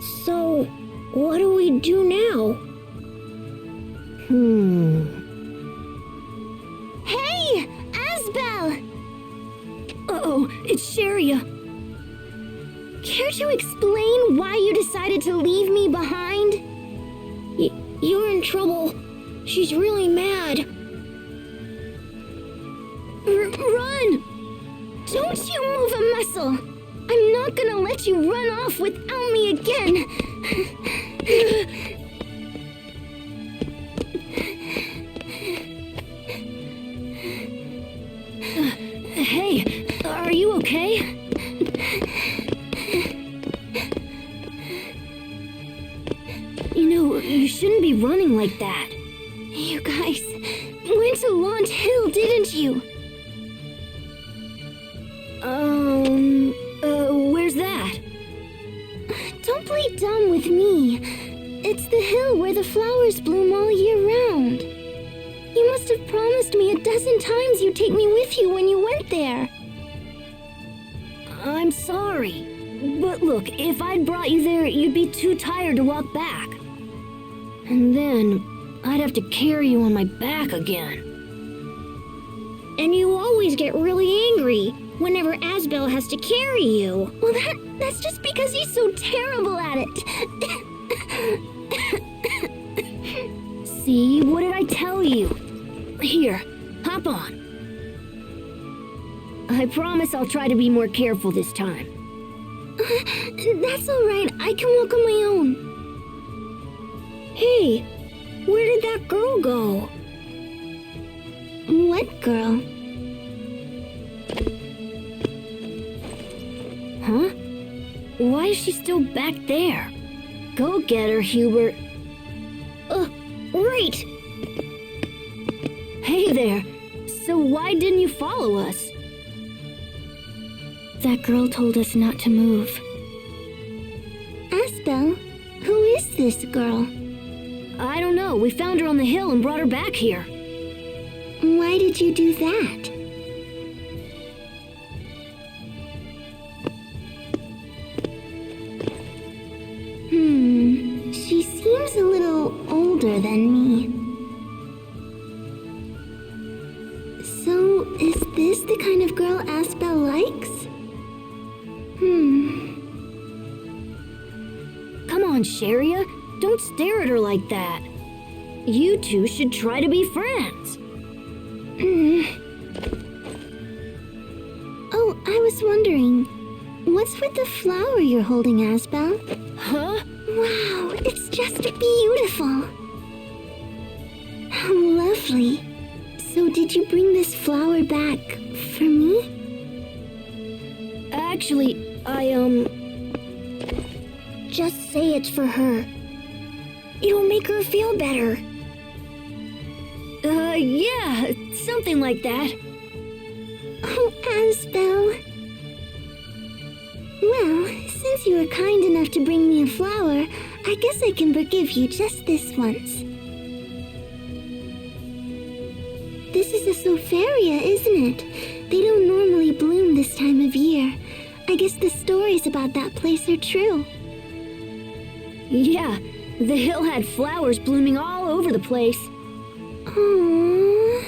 So, what do we do now? Hey! Asbel! Uh-oh, it's Cheria. Care to explain why you decided to leave me behind? You're in trouble. She's really mad. Run! Don't you move a muscle! I'm not gonna let you run off without me again! Hey, are you okay? You know, you shouldn't be running like that. You guys went to Launch Hill, didn't you? Where's that? Don't play dumb with me. It's the hill where the flowers bloom all year round. You must have promised me 12 times you'd take me with you when you went there. I'm sorry. But look, if I'd brought you there, you'd be too tired to walk back. And then I'd have to carry you on my back again. And you always get really angry whenever Asbel has to carry you. Well, that's just because he's so terrible at it. See, what did I tell you? Here, hop on. I promise I'll try to be more careful this time. That's all right. I can walk on my own. Hey, where did that girl go? What girl? Huh? Why is she still back there? Go get her, Hubert. Right! Hey there! So why didn't you follow us? That girl told us not to move. Asbel, who is this girl? I don't know. We found her on the hill and brought her back here. Why did you do that? She seems a little older than me. So, is this the kind of girl Asbel likes? Come on, Cheria. Don't stare at her like that. You two should try to be friends. Oh, I was wondering, what's with the flower you're holding, Asbel? Huh? Wow, it's just beautiful. How lovely. So did you bring this flower back for me? Actually, Just say it's for her. It'll make her feel better. Yeah, something like that. Oh, Asbel. Well, since you were kind enough to bring me a flower, I guess I can forgive you just this once. This is a Sopharia, isn't it? They don't normally bloom this time of year. I guess the stories about that place are true. Yeah, the hill had flowers blooming all over the place. Aww.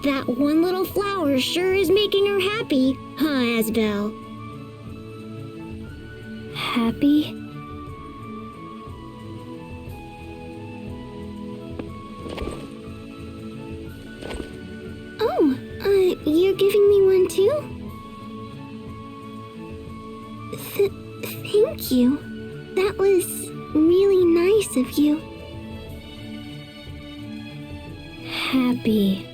That one little flower sure is making her happy, huh, Asbel? Happy? Oh, you're giving me one too? Thank you. That was really nice of you. Happy.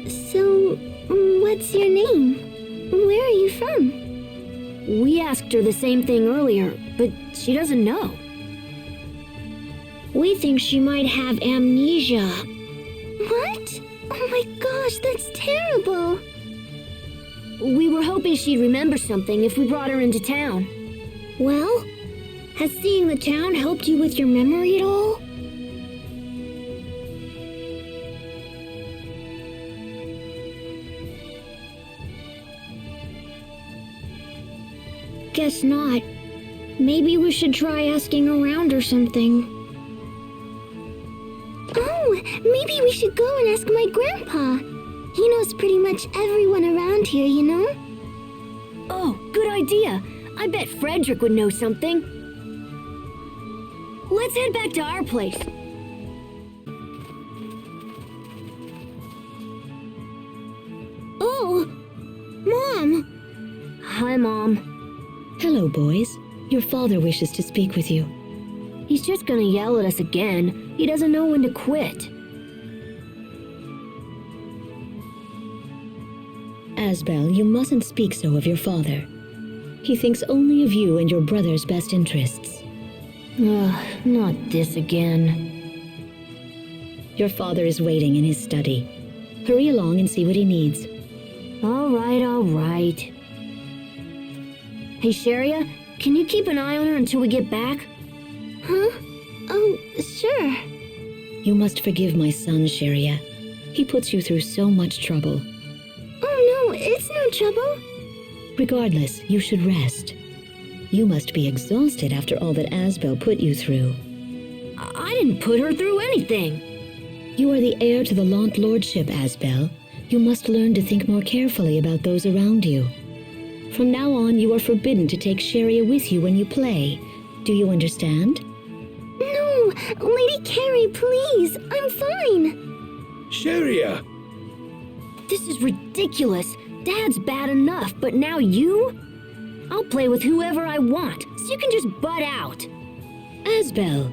So, what's your name? Where are you from? We asked her the same thing earlier, but she doesn't know. We think she might have amnesia. What? Oh my gosh, that's terrible. We were hoping she'd remember something if we brought her into town. Well, has seeing the town helped you with your memory at all? Guess not. Maybe we should try asking around or something. Oh, maybe we should go and ask my grandpa. He knows pretty much everyone around here, you know? Oh, good idea. I bet Frederick would know something. Let's head back to our place. Oh, Mom. Hi, Mom. Hello, boys. Your father wishes to speak with you. He's just gonna yell at us again. He doesn't know when to quit. Asbel, you mustn't speak so of your father. He thinks only of you and your brother's best interests. Ugh, not this again. Your father is waiting in his study. Hurry along and see what he needs. All right. Hey, Cheria, can you keep an eye on her until we get back? Huh? Oh, sure. You must forgive my son, Cheria. He puts you through so much trouble. Oh, no, it's no trouble. Regardless, you should rest. You must be exhausted after all that Asbel put you through. I didn't put her through anything. You are the heir to the Launt Lordship, Asbel. You must learn to think more carefully about those around you. From now on, you are forbidden to take Cheria with you when you play. Do you understand? No, Lady Carrie, please. I'm fine. Cheria! This is ridiculous. Dad's bad enough, but now you? I'll play with whoever I want, so you can just butt out. Asbel!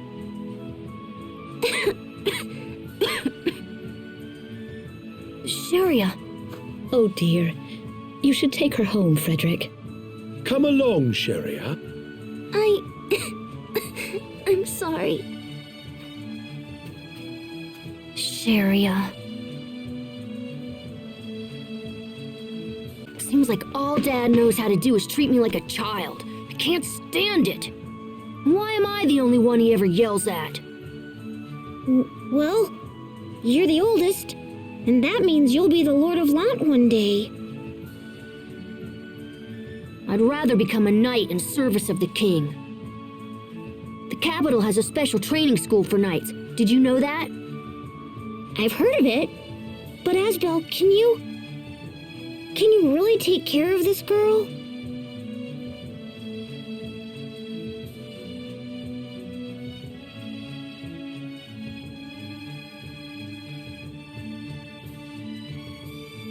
Cheria. Oh dear. You should take her home, Frederick. Come along, Cheria. I'm sorry. Cheria. Seems like all Dad knows how to do is treat me like a child. I can't stand it. Why am I the only one he ever yells at? Well, you're the oldest, and that means you'll be the Lord of Launt one day. I'd rather become a knight in service of the king. The capital has a special training school for knights. Did you know that? I've heard of it. But Asbel, can you really take care of this girl?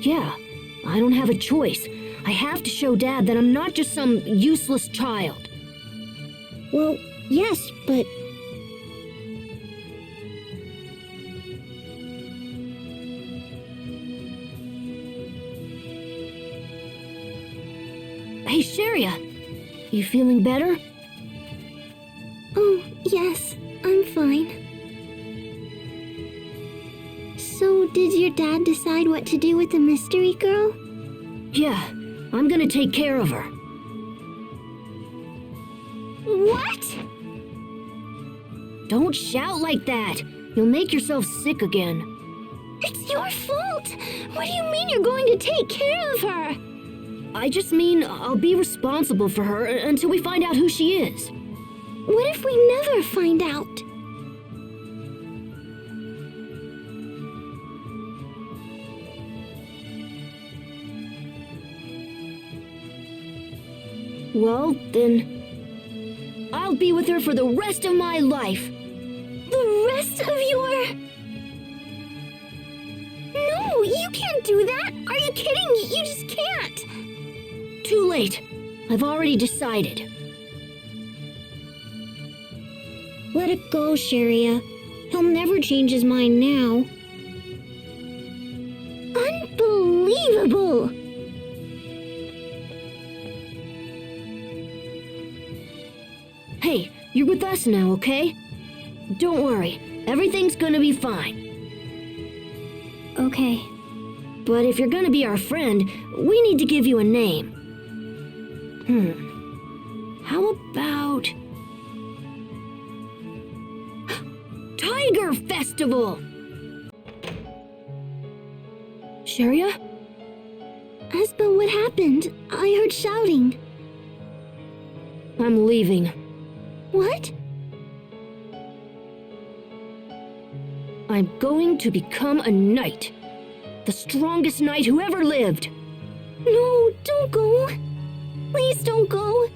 Yeah, I don't have a choice. I have to show Dad that I'm not just some useless child. Well, yes, but... Hey, Cheria, you feeling better? Oh, yes, I'm fine. So, did your dad decide what to do with the mystery girl? Yeah, I'm gonna take care of her. What? Don't shout like that. You'll make yourself sick again. It's your fault. What do you mean you're going to take care of her? I just mean I'll be responsible for her until we find out who she is. What if we never find out? Well, then, I'll be with her for the rest of my life. The rest of your... No, you can't do that. Are you kidding? You just can't. Too late. I've already decided. Let it go, Cheria. He'll never change his mind now. Unbelievable! Hey, you're with us now, okay? Don't worry, everything's gonna be fine. Okay. But if you're gonna be our friend, we need to give you a name. How about... Tiger Festival! Cheria? Asbel, what happened? I heard shouting. I'm leaving. What? I'm going to become a knight. The strongest knight who ever lived. No, don't go. Please don't go.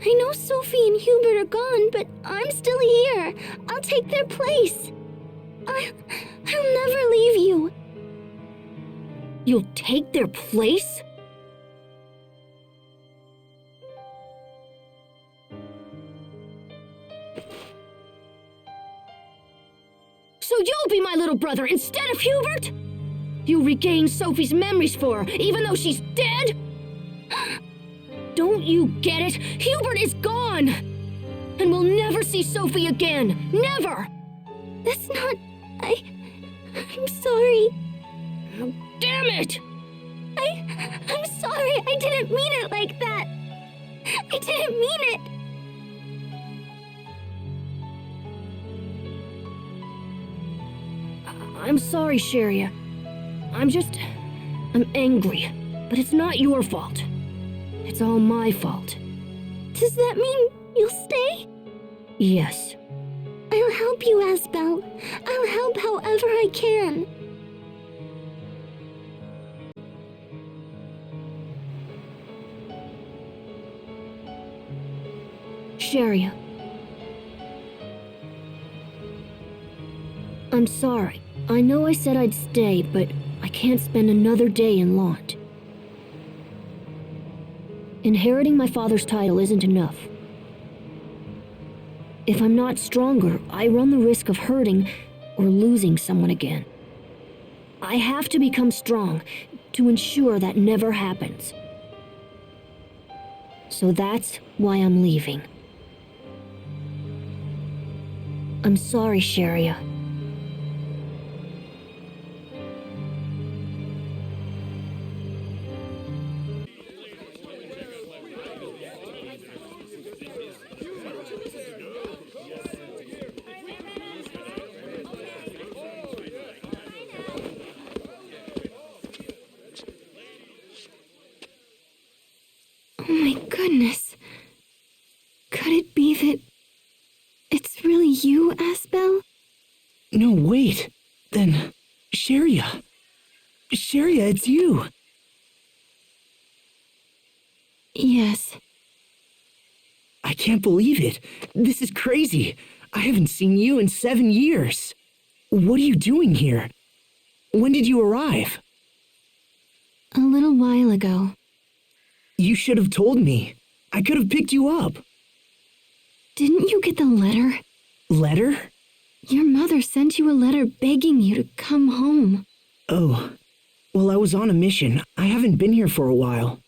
I know Sophie and Hubert are gone, but I'm still here. I'll take their place. I'll never leave you. You'll take their place? So you'll be my little brother instead of Hubert? You'll regain Sophie's memories for her, even though she's dead? Don't you get it? Hubert is gone! And we'll never see Sophie again. Never! That's not... I'm sorry. Oh, damn it! I'm sorry. I didn't mean it like that. I didn't mean it. I'm sorry, Cheria. I'm angry. But it's not your fault. It's all my fault. Does that mean you'll stay? Yes. I'll help you, Asbel. I'll help however I can. Cheria. I'm sorry. I know I said I'd stay, but I can't spend another day in Launt. Inheriting my father's title isn't enough. If I'm not stronger, I run the risk of hurting or losing someone again. I have to become strong to ensure that never happens. So that's why I'm leaving. I'm sorry, Cheria. Oh my goodness. Could it be that it's really you, Asbel? No, wait. Then, Cheria. Cheria, it's you. Yes. I can't believe it. This is crazy. I haven't seen you in 7 years. What are you doing here? When did you arrive? A little while ago. You should have told me. I could have picked you up. Didn't you get the letter? Letter? Your mother sent you a letter begging you to come home. Oh. Well, I was on a mission. I haven't been here for a while.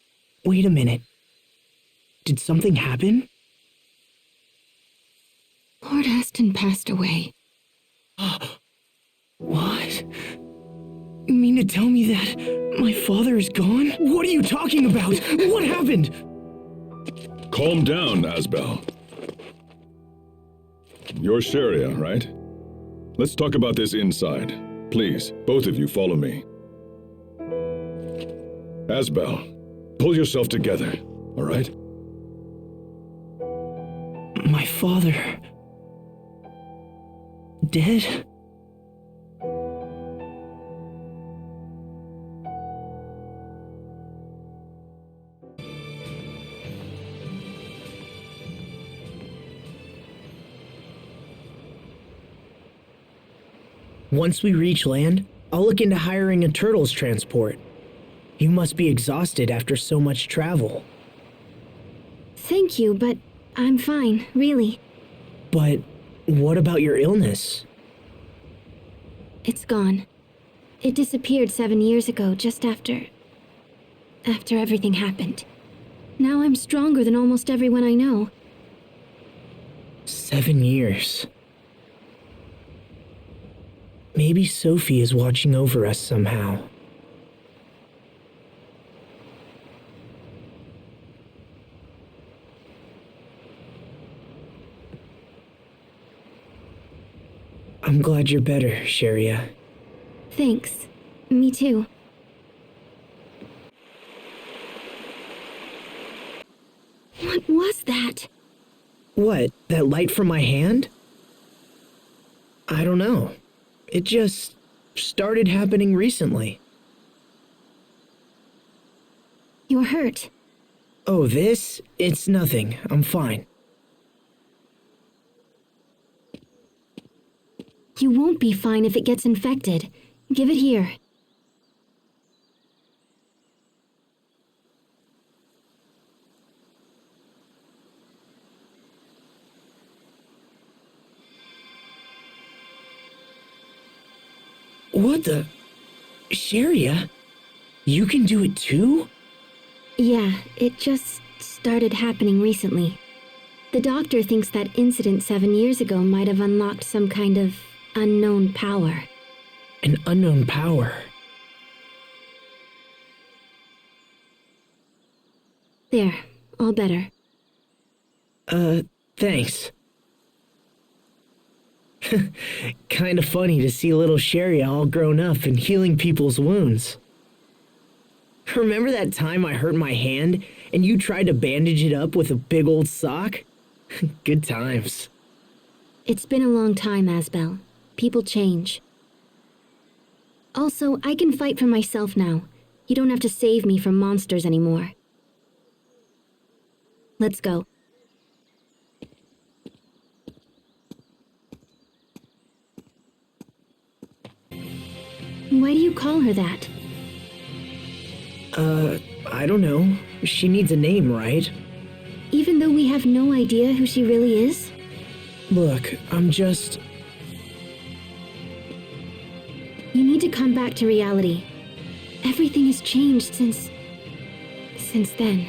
Wait a minute. Did something happen? Lord Aston passed away. What? You mean to tell me that my father is gone? What are you talking about? What happened? Calm down, Asbel. You're Cheria, right? Let's talk about this inside. Please, both of you follow me. Asbel, pull yourself together, all right? My father... dead? Once we reach land, I'll look into hiring a turtle's transport. You must be exhausted after so much travel. Thank you, but I'm fine, really. But what about your illness? It's gone. It disappeared 7 years ago, just after everything happened. Now I'm stronger than almost everyone I know. 7 years. Maybe Sophie is watching over us somehow. I'm glad you're better, Cheria. Thanks. Me too. What was that? What, that light from my hand? I don't know. It just started happening recently. You're hurt. Oh, this? It's nothing. I'm fine. You won't be fine if it gets infected. Give it here. What the? Cheria? You can do it too? Yeah, it just started happening recently. The doctor thinks that incident 7 years ago might have unlocked some kind of unknown power. An unknown power. There, all better. Thanks. Kinda funny to see little Cheria all grown up and healing people's wounds. Remember that time I hurt my hand and you tried to bandage it up with a big old sock? Good times. It's been a long time, Asbel. People change. Also, I can fight for myself now. You don't have to save me from monsters anymore. Let's go. Why do you call her that? I don't know. She needs a name, right? Even though we have no idea who she really is? Look, I'm just... You need to come back to reality. Everything has changed since then.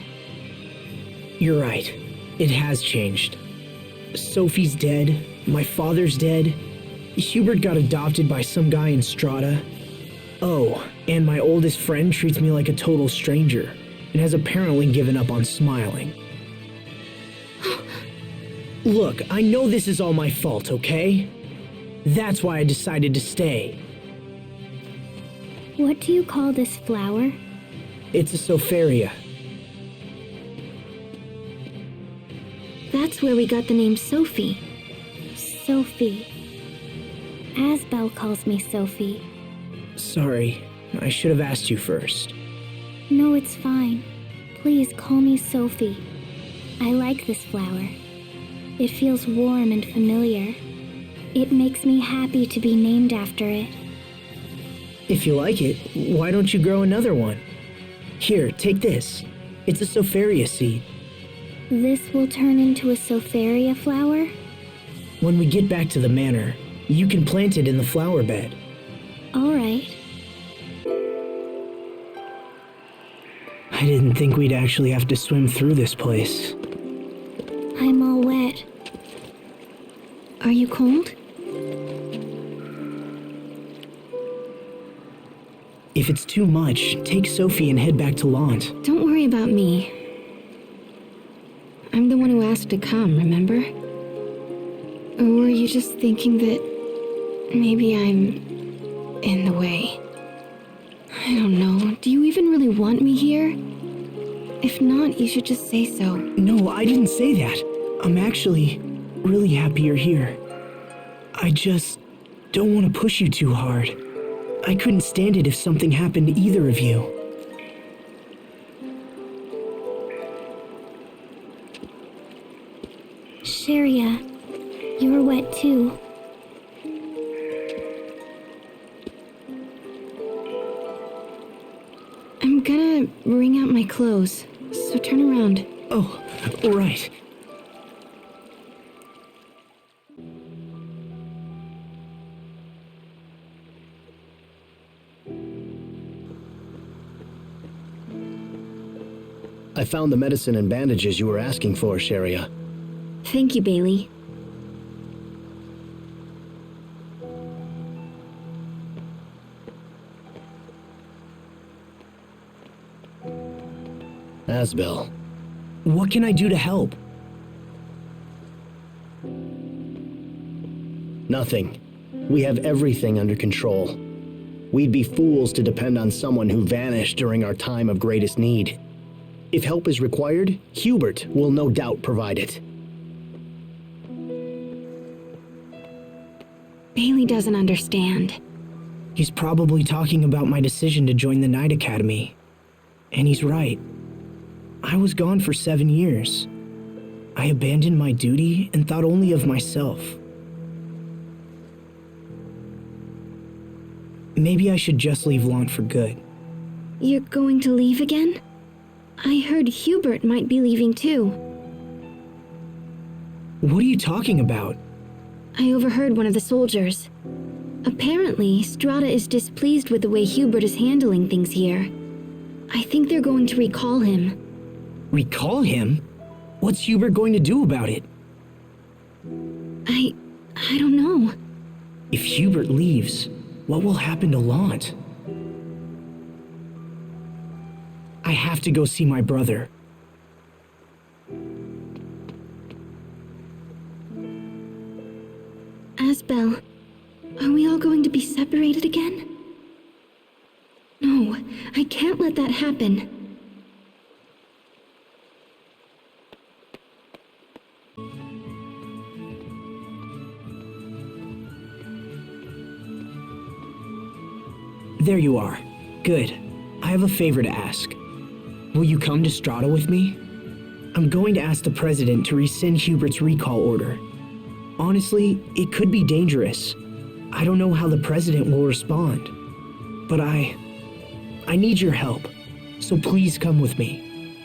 You're right. It has changed. Sophie's dead. My father's dead. Hubert got adopted by some guy in Strata. Oh, and my oldest friend treats me like a total stranger and has apparently given up on smiling. Look, I know this is all my fault, okay? That's why I decided to stay. What do you call this flower? It's a Sopharia. That's where we got the name Sophie. Sophie. Asbel calls me Sophie. Sorry, I should have asked you first. No, it's fine. Please call me Sophie. I like this flower. It feels warm and familiar. It makes me happy to be named after it. If you like it, why don't you grow another one? Here, take this. It's a Sopharia seed. This will turn into a Sopharia flower? When we get back to the manor, you can plant it in the flower bed. All right. I didn't think we'd actually have to swim through this place. I'm all wet. Are you cold? If it's too much, take Sophie and head back to Lant. Don't worry about me. I'm the one who asked to come, remember? Or were you just thinking that maybe I'm in the way? I don't know. Do you even really want me here? If not, you should just say so. No, I didn't say that. I'm actually really happy you're here. I just don't want to push you too hard. I couldn't stand it if something happened to either of you. Cheria, you're wet too. I'm gonna wring out my clothes, so turn around. Oh, right. I found the medicine and bandages you were asking for, Cheria. Thank you, Bailey. Asbel. What can I do to help? Nothing. We have everything under control. We'd be fools to depend on someone who vanished during our time of greatest need. If help is required, Hubert will no doubt provide it. Bailey doesn't understand. He's probably talking about my decision to join the Knight Academy. And he's right. I was gone for 7 years. I abandoned my duty and thought only of myself. Maybe I should just leave Lant for good. You're going to leave again? I heard Hubert might be leaving too. What are you talking about? I overheard one of the soldiers. Apparently, Strata is displeased with the way Hubert is handling things here. I think they're going to recall him. Recall him? What's Hubert going to do about it? I don't know. If Hubert leaves, what will happen to Lant? I have to go see my brother. Asbel, are we all going to be separated again? No, I can't let that happen. There you are. Good. I have a favor to ask. Will you come to Strata with me? I'm going to ask the president to rescind Hubert's recall order. Honestly, it could be dangerous. I don't know how the president will respond. But I need your help. So please come with me.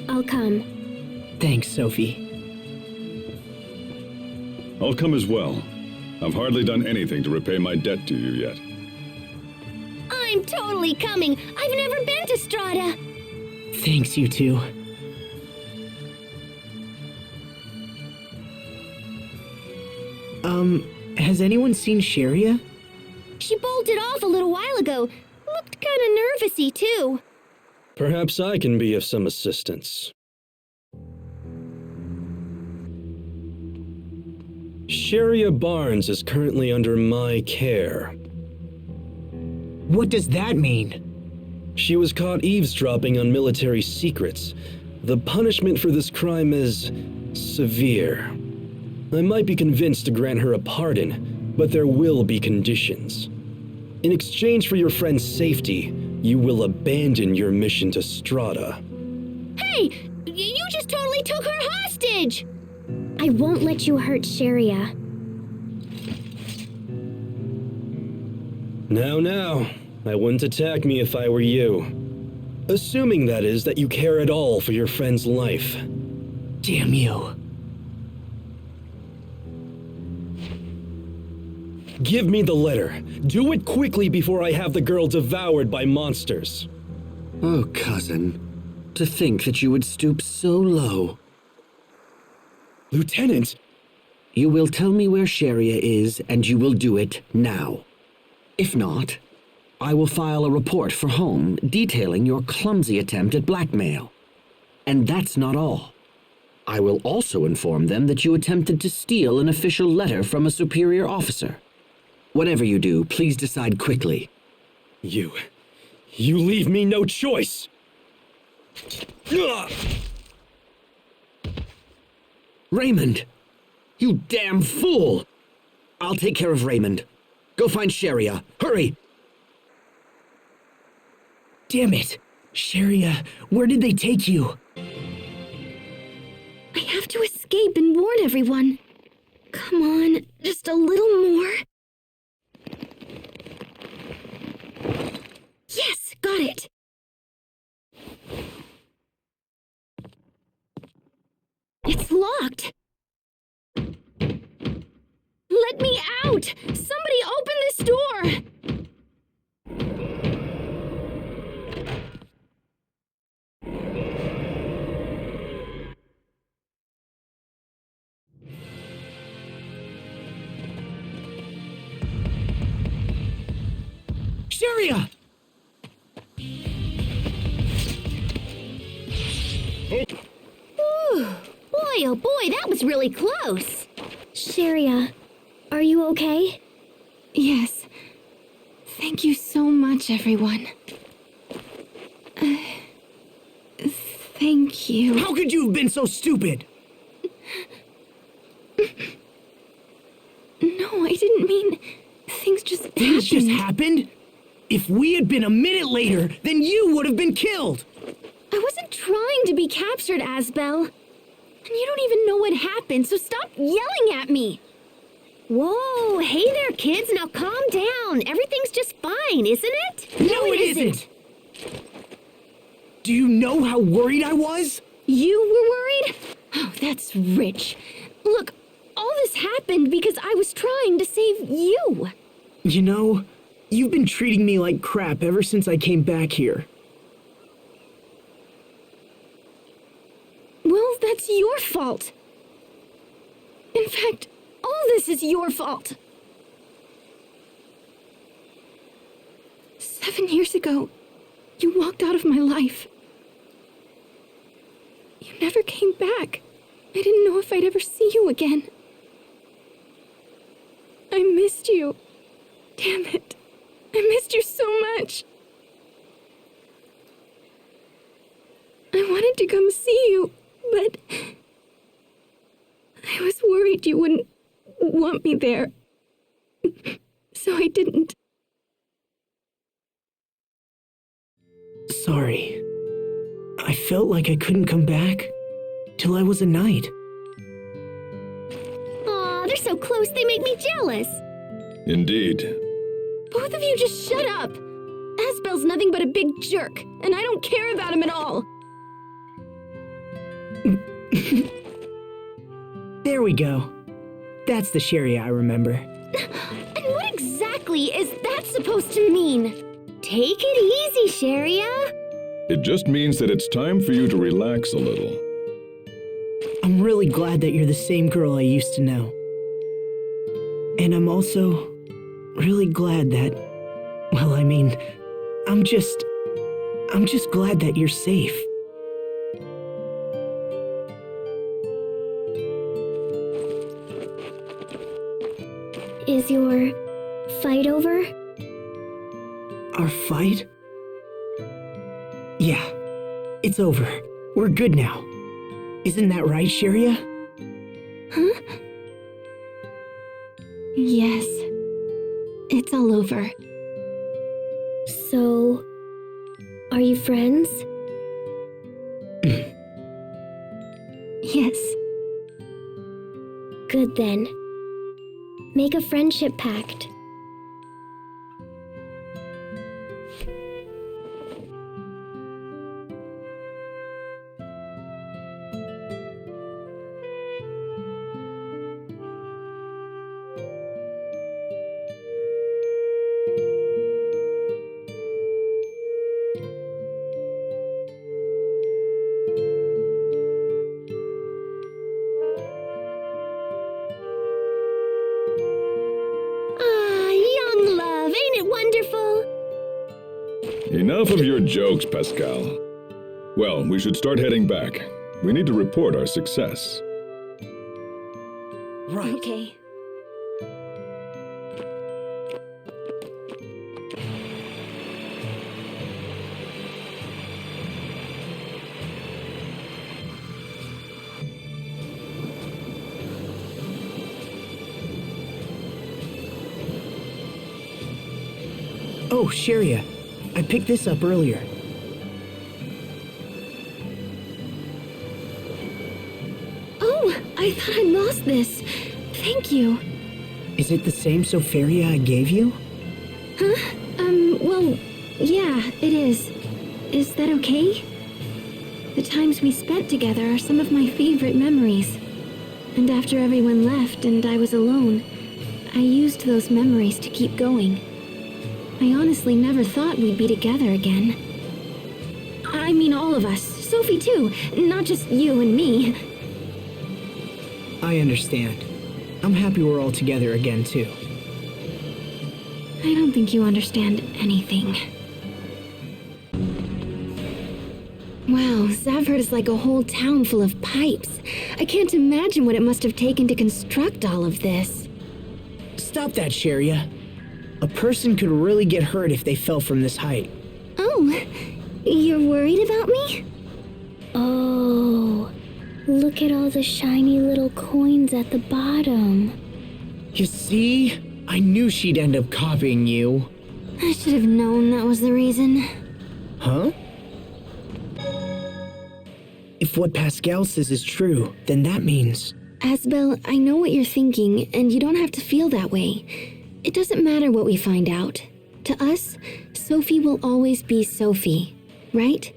I'll come. Thanks, Sophie. I'll come as well. I've hardly done anything to repay my debt to you yet. I'm totally coming. I've never been to Strata. Thanks, you two. Has anyone seen Cheria? She bolted off a little while ago. Looked kinda nervousy, too. Perhaps I can be of some assistance. Cheria Barnes is currently under my care. What does that mean? She was caught eavesdropping on military secrets. The punishment for this crime is severe. I might be convinced to grant her a pardon, but there will be conditions. In exchange for your friend's safety, you will abandon your mission to Strata. Hey! You just totally took her hostage! I won't let you hurt Cheria. Now, I wouldn't attack me if I were you. Assuming, that is, that you care at all for your friend's life. Damn you. Give me the letter. Do it quickly before I have the girl devoured by monsters. Oh, cousin. To think that you would stoop so low. Lieutenant! You will tell me where Cheria is, and you will do it now. If not, I will file a report for home detailing your clumsy attempt at blackmail. And that's not all. I will also inform them that you attempted to steal an official letter from a superior officer. Whatever you do, please decide quickly. You leave me no choice! Ugh! Raymond! You damn fool! I'll take care of Raymond. Go find Cheria. Hurry! Damn it! Cheria, where did they take you? I have to escape and warn everyone. Come on, just a little more. Yes, got it. It's locked. Let me out! Somebody open this door! Cheria! Boy, oh boy, that was really close. Cheria, are you okay? Yes. Thank you so much, everyone. Thank you. How could you have been so stupid? No, I didn't mean... Things just happened. Things just happened? If we had been a minute later, then you would have been killed! I wasn't trying to be captured, Asbel. And you don't even know what happened, so stop yelling at me! Whoa, hey there, kids. Now calm down. Everything's just fine, isn't it? No, it isn't! Do you know how worried I was? You were worried? Oh, that's rich. Look, all this happened because I was trying to save you. You know, you've been treating me like crap ever since I came back here. Well, that's your fault. In fact, all this is your fault. 7 years ago, you walked out of my life. You never came back. I didn't know if I'd ever see you again. I missed you. Damn it. I missed you so much. I wanted to come see you, but I was worried you wouldn't want me there. So I didn't. Sorry. I felt like I couldn't come back till I was a knight. Aw, they're so close they make me jealous. Indeed. Both of you just shut up. Asbel's nothing but a big jerk, and I don't care about him at all. There we go. That's the Cheria I remember. And what exactly is that supposed to mean? Take it easy, Cheria. It just means that it's time for you to relax a little. I'm really glad that you're the same girl I used to know. And I'm also really glad that, well, I mean, I'm just glad that you're safe. Is your fight over? Our fight? Yeah, it's over. We're good now. Isn't that right, Cheria? Huh? Yes. It's all over. So, are you friends? Yes. Good then. Make a friendship pact. Enough of your jokes, Pascal. Well, we should start heading back. We need to report our success. Right. Okay. Oh, Cheria. I picked this up earlier. Oh, I thought I lost this. Thank you. Is it the same Sophia I gave you? Huh? Well, yeah, it is. Is that okay? The times we spent together are some of my favorite memories. And after everyone left and I was alone, I used those memories to keep going. I honestly never thought we'd be together again. I mean all of us. Sophie too, not just you and me. I understand. I'm happy we're all together again, too. I don't think you understand anything. Wow, Zavhert is like a whole town full of pipes. I can't imagine what it must have taken to construct all of this. Stop that, Cheria. A person could really get hurt if they fell from this height. Oh, you're worried about me? Oh, Look at all the shiny little coins at the bottom. You see? I knew she'd end up copying you. I should have known that was the reason. Huh? If what Pascal says is true, then that means... Asbel, I know what you're thinking, and you don't have to feel that way. It doesn't matter what we find out. To us, Sophie will always be Sophie, right?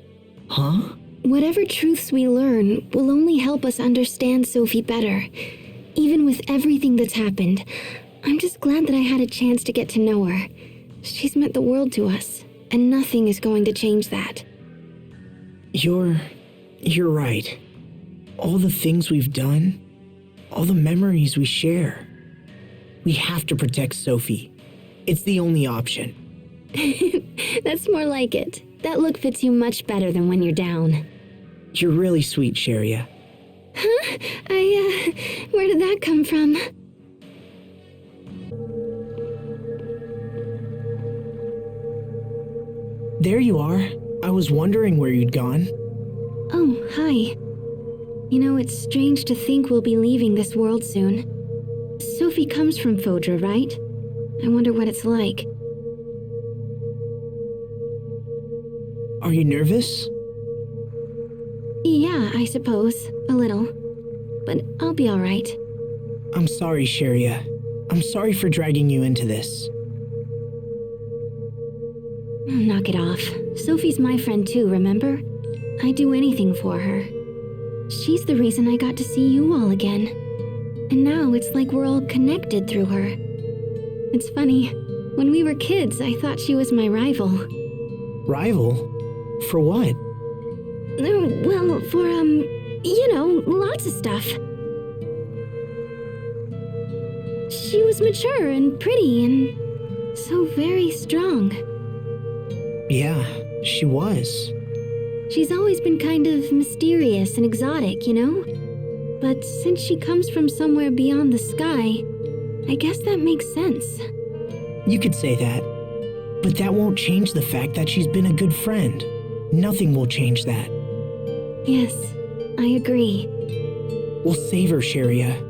Huh? Whatever truths we learn will only help us understand Sophie better. Even with everything that's happened, I'm just glad that I had a chance to get to know her. She's meant the world to us, and nothing is going to change that. You're right. All the things we've done, all the memories we share. We have to protect Sophie. It's the only option. That's more like it. That look fits you much better than when you're down. You're really sweet, Cheria. Huh? Where did that come from? There you are. I was wondering where you'd gone. Oh, hi. You know, it's strange to think we'll be leaving this world soon. Sophie comes from Fodra, right? I wonder what it's like. Are you nervous? Yeah, I suppose. A little. But I'll be alright. I'm sorry, Cheria. I'm sorry for dragging you into this. Knock it off. Sophie's my friend too, remember? I'd do anything for her. She's the reason I got to see you all again. And now it's like we're all connected through her. It's funny. When we were kids, I thought she was my rival. Rival? For what? Well, for, lots of stuff. She was mature and pretty and so very strong. Yeah, she was. She's always been kind of mysterious and exotic, you know? But since she comes from somewhere beyond the sky, I guess that makes sense. You could say that. But that won't change the fact that she's been a good friend. Nothing will change that. Yes, I agree. We'll save her, Cheria.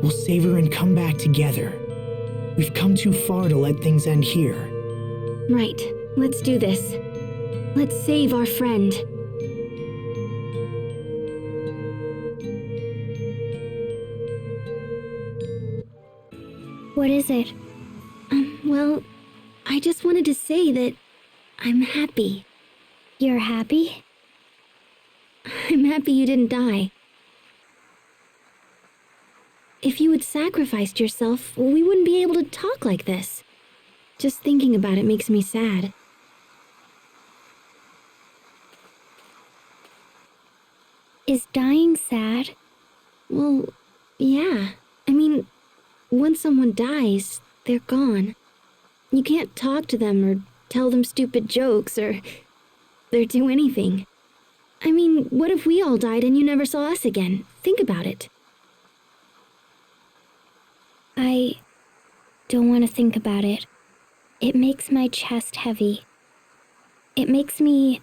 We'll save her and come back together. We've come too far to let things end here. Right, let's do this. Let's save our friend. What is it? Well, I just wanted to say that I'm happy. You're happy? I'm happy you didn't die. If you had sacrificed yourself, we wouldn't be able to talk like this. Just thinking about it makes me sad. Is dying sad? Well, yeah. I mean, once someone dies, they're gone. You can't talk to them or tell them stupid jokes or do anything. I mean, what if we all died and you never saw us again? Think about it. I don't want to think about it. It makes my chest heavy. It makes me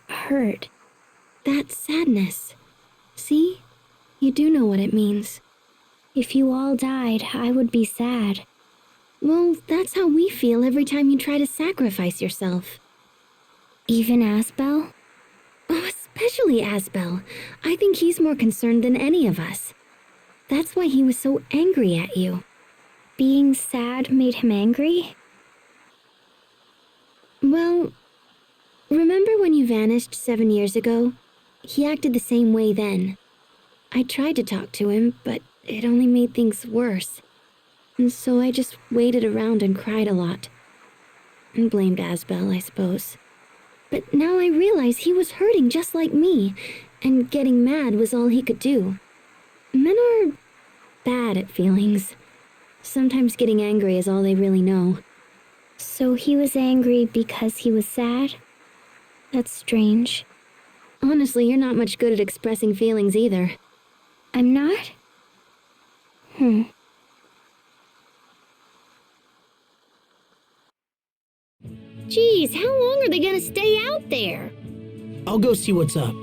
hurt. That's sadness. See? You do know what it means. If you all died, I would be sad. Well, that's how we feel every time you try to sacrifice yourself. Even Asbel? Oh, especially Asbel. I think he's more concerned than any of us. That's why he was so angry at you. Being sad made him angry? Well, remember when you vanished 7 years ago? He acted the same way then. I tried to talk to him, but it only made things worse. And so I just waited around and cried a lot. And blamed Asbel, I suppose. But now I realize he was hurting just like me, and getting mad was all he could do. Men are bad at feelings. Sometimes getting angry is all they really know. So he was angry because he was sad? That's strange. Honestly, you're not much good at expressing feelings either. I'm not? Geez, how long are they gonna stay out there? I'll go see what's up.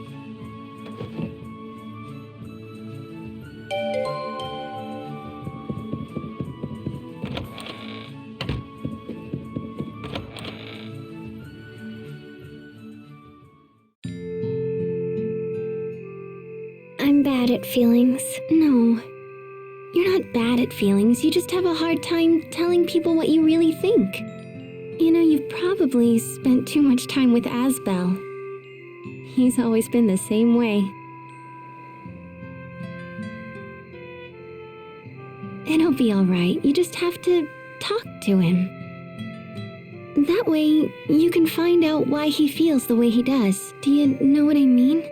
bad at feelings. No. You're not bad at feelings, you just have a hard time telling people what you really think. You know, you've probably spent too much time with Asbel. He's always been the same way. It'll be alright, you just have to talk to him. That way, you can find out why he feels the way he does. Do you know what I mean?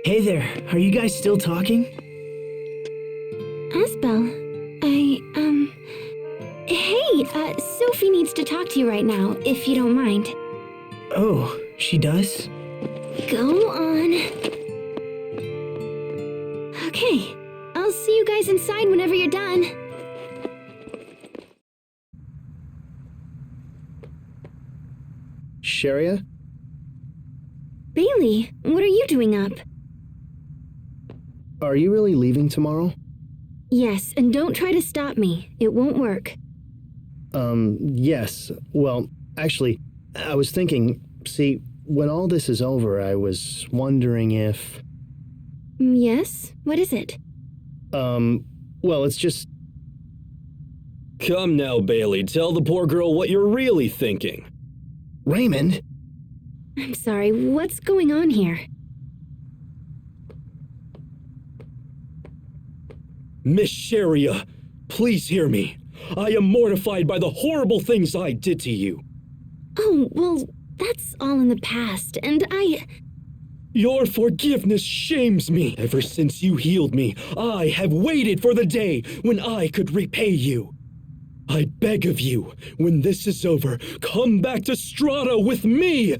Hey there, are you guys still talking? Asbel, Hey, Sophie needs to talk to you right now, if you don't mind. Oh, she does? Go on. Okay, I'll see you guys inside whenever you're done. Cheria? Bailey, what are you doing up? Are you really leaving tomorrow? Yes, and don't try to stop me. It won't work. Yes. Well, actually, I was thinking, see, when all this is over, I was wondering if... Yes? What is it? Well, it's just... Come now, Bailey, tell the poor girl what you're really thinking. Raymond? I'm sorry, what's going on here? Miss Cheria, please hear me. I am mortified by the horrible things I did to you. Oh, well, that's all in the past, and Your forgiveness shames me. Ever since you healed me, I have waited for the day when I could repay you. I beg of you, when this is over, come back to Strata with me.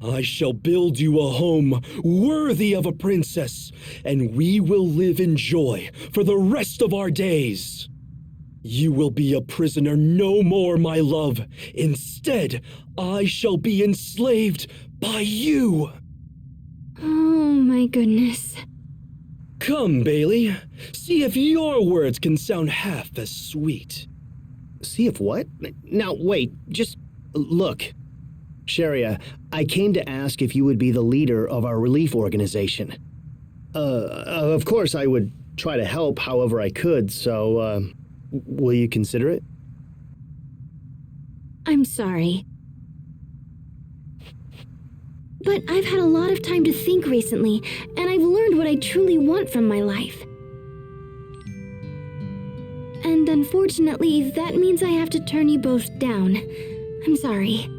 I shall build you a home worthy of a princess, and we will live in joy for the rest of our days. You will be a prisoner no more, my love. Instead, I shall be enslaved by you. Oh my goodness. Come, Bailey. See if your words can sound half as sweet. See if what? Now, wait, just look. Cheria, I came to ask if you would be the leader of our relief organization. Of course I would try to help however I could, so, will you consider it? I'm sorry. But I've had a lot of time to think recently, and I've learned what I truly want from my life. And unfortunately, that means I have to turn you both down. I'm sorry.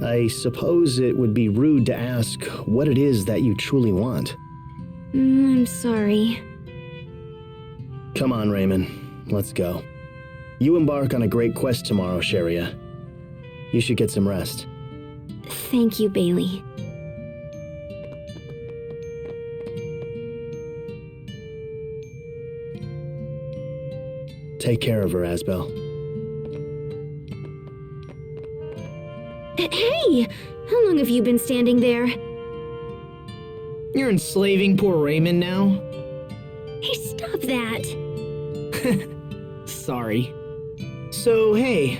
I suppose it would be rude to ask what it is that you truly want. I'm sorry. Come on, Raymond. Let's go. You embark on a great quest tomorrow, Cheria. You should get some rest. Thank you, Bailey. Take care of her, Asbel. Hey! How long have you been standing there? You're enslaving poor Raymond now? Hey, stop that! Sorry. So, hey,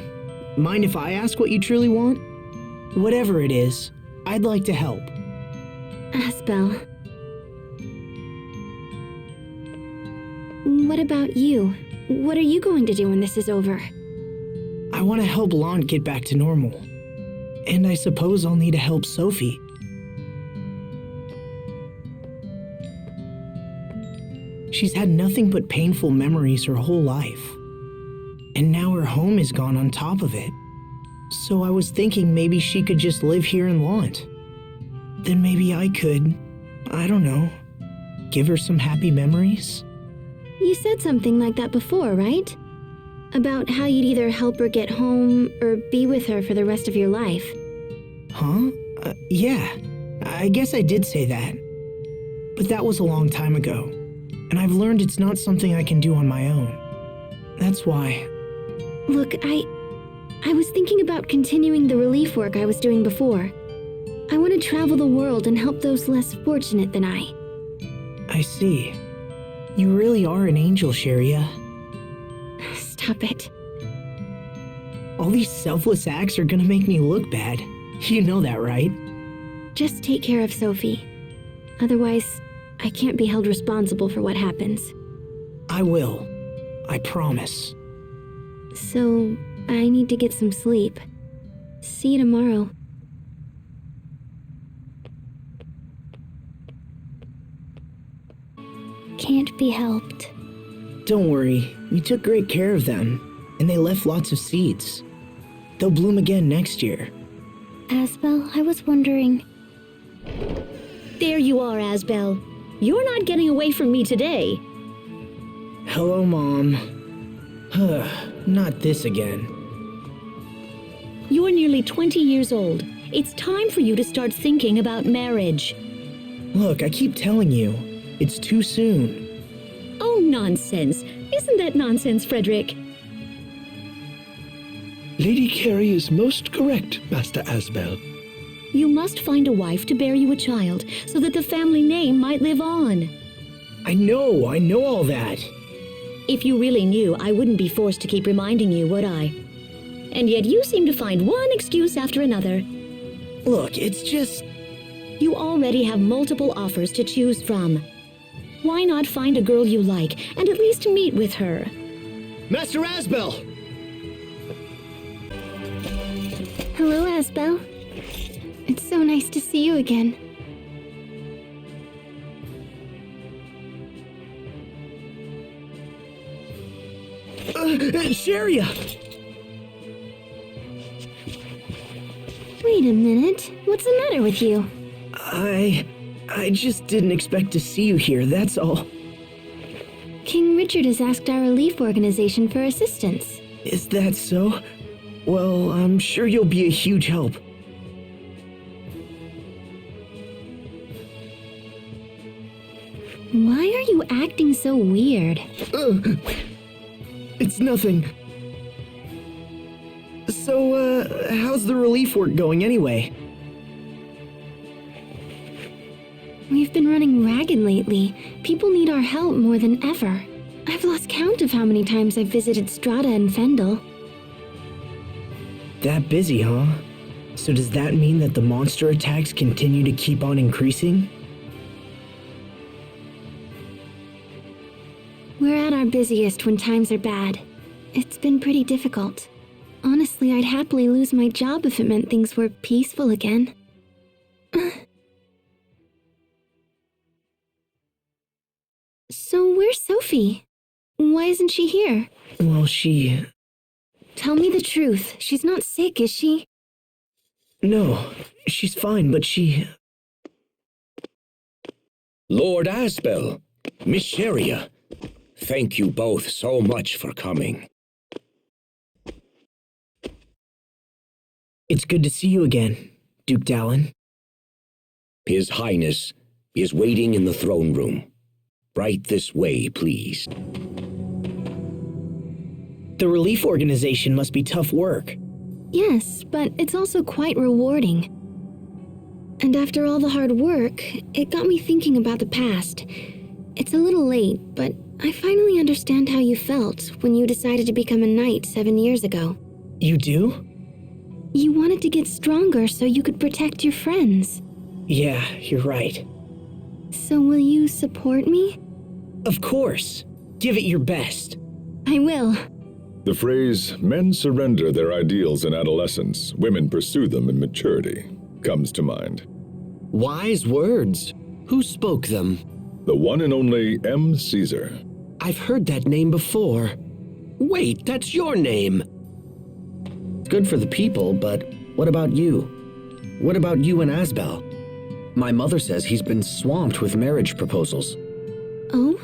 mind if I ask what you truly want? Whatever it is, I'd like to help. Asbel. What about you? What are you going to do when this is over? I want to help Lon get back to normal. And I suppose I'll need to help Sophie. She's had nothing but painful memories her whole life. And now her home is gone on top of it. So I was thinking maybe she could just live here in Lant. Then maybe I could, I don't know, give her some happy memories? You said something like that before, right? About how you'd either help her get home or be with her for the rest of your life. Huh? Yeah, I guess I did say that. But that was a long time ago, and I've learned it's not something I can do on my own. That's why. Look, I was thinking about continuing the relief work I was doing before. I want to travel the world and help those less fortunate than I. I see. You really are an angel, Cheria. Stop it. All these selfless acts are gonna make me look bad. You know that, right? Just take care of Sophie. Otherwise, I can't be held responsible for what happens. I will. I promise. So, I need to get some sleep. See you tomorrow. Can't be helped. Don't worry, we took great care of them, and they left lots of seeds. They'll bloom again next year. Asbel, I was wondering... There you are, Asbel. You're not getting away from me today. Hello, Mom. Not this again. You're nearly 20 years old. It's time for you to start thinking about marriage. Look, I keep telling you, it's too soon. Oh, nonsense. Isn't that nonsense, Frederick? Lady Carey is most correct, Master Asbel. You must find a wife to bear you a child, so that the family name might live on. I know all that. If you really knew, I wouldn't be forced to keep reminding you, would I? And yet you seem to find one excuse after another. Look, it's just... You already have multiple offers to choose from. Why not find a girl you like, and at least meet with her? Master Asbel! Hello, Asbel. It's so nice to see you again. Cheria! Wait a minute. What's the matter with you? I just didn't expect to see you here, that's all. King Richard has asked our relief organization for assistance. Is that so? Well, I'm sure you'll be a huge help. Why are you acting so weird? It's nothing. So, how's the relief work going anyway? We've been running ragged lately. People need our help more than ever. I've lost count of how many times I've visited Strata and Fendel. That busy, huh? So does that mean that the monster attacks continue to keep on increasing? We're at our busiest when times are bad. It's been pretty difficult. Honestly, I'd happily lose my job if it meant things were peaceful again. So where's Sophie? Why isn't she here? Well, she... Tell me the truth. She's not sick, is she? No, she's fine, but she... Lord Asbel, Miss Cheria, thank you both so much for coming. It's good to see you again, Duke Dallin. His Highness is waiting in the throne room. Right this way, please. The relief organization must be tough work. Yes, but it's also quite rewarding. And after all the hard work, it got me thinking about the past. It's a little late, but I finally understand how you felt when you decided to become a knight 7 years ago. You do? You wanted to get stronger so you could protect your friends. Yeah, you're right. So will you support me? Of course. Give it your best. I will. The phrase, men surrender their ideals in adolescence, women pursue them in maturity, comes to mind. Wise words. Who spoke them? The one and only M. Caesar. I've heard that name before. Wait, that's your name. It's good for the people, but what about you? What about you and Asbel? My mother says he's been swamped with marriage proposals. Oh?